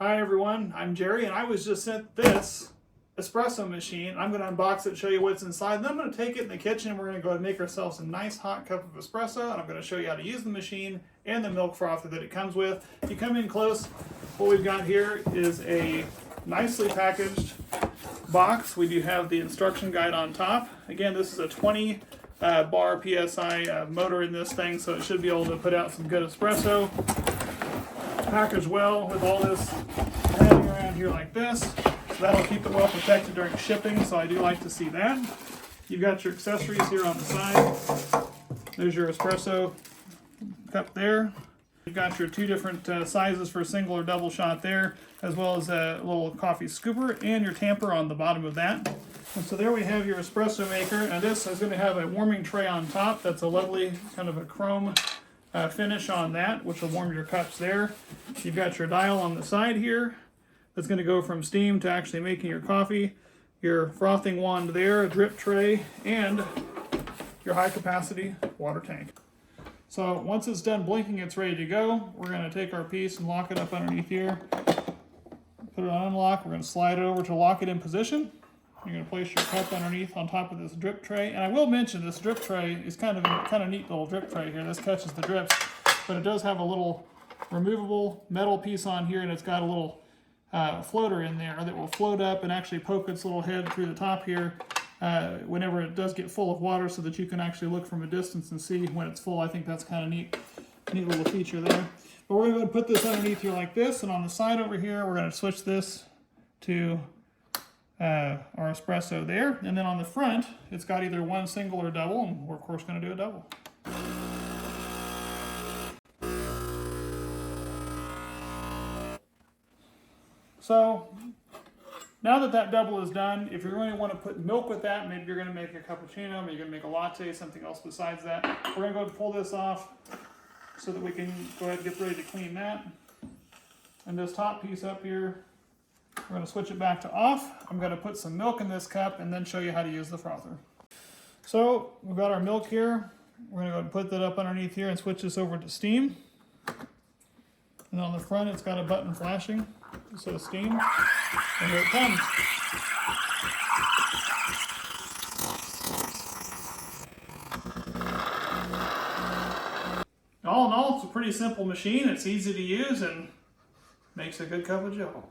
Hi everyone, I'm Jerry and I was just sent this espresso machine. I'm going to unbox it, show you what's inside, and then I'm going to take it in the kitchen and we're going to go and make ourselves a nice hot cup of espresso, and I'm going to show you how to use the machine and the milk frother that it comes with. If you come in close, what we've got here is a nicely packaged box. We do have the instruction guide on top. Again, this is a 20 bar PSI motor in this thing, so it should be able to put out some good espresso. Packaged well with all this padding around here like this. So that'll keep it well protected during shipping, so I do like to see that. You've got your accessories here on the side. There's your espresso cup there. You've got your two different sizes for single or double shot there, as well as a little coffee scooper and your tamper on the bottom of that. And so there we have your espresso maker. Now this is going to have a warming tray on top. That's a lovely kind of a chrome finish on that, which will warm your cups there. You've got your dial on the side here that's going to go from steam to actually making your coffee, your frothing wand there, a drip tray, and your high capacity water tank. So once it's done blinking, it's ready to go. We're going to take our piece and lock it up underneath here. Put it on unlock. We're going to slide it over to lock it in position. You're going to place your cup underneath on top of this drip tray. And I will mention this drip tray is kind of a neat little drip tray here. This catches the drips, but it does have a little removable metal piece on here, and it's got a little floater in there that will float up and actually poke its little head through the top here whenever it does get full of water, so that you can actually look from a distance and see when it's full. I think that's kind of neat little feature there. But we're going to put this underneath here like this, and on the side over here, we're going to switch this to our espresso there, and then on the front it's got either one single or double, and we're of course going to do a double. So now that double is done, if you really want to put milk with that, maybe you're going to make a cappuccino, maybe you're going to make a latte, something else besides that, we're going to go ahead and pull this off so that we can go ahead and get ready to clean that. And this top piece up here, we're going to switch it back to off. I'm going to put some milk in this cup and then show you how to use the frother. So we've got our milk here. We're going to go ahead and put that up underneath here and switch this over to steam. And on the front it's got a button flashing. It says steam. And here it comes. All in all, it's a pretty simple machine. It's easy to use and makes a good cup of joe.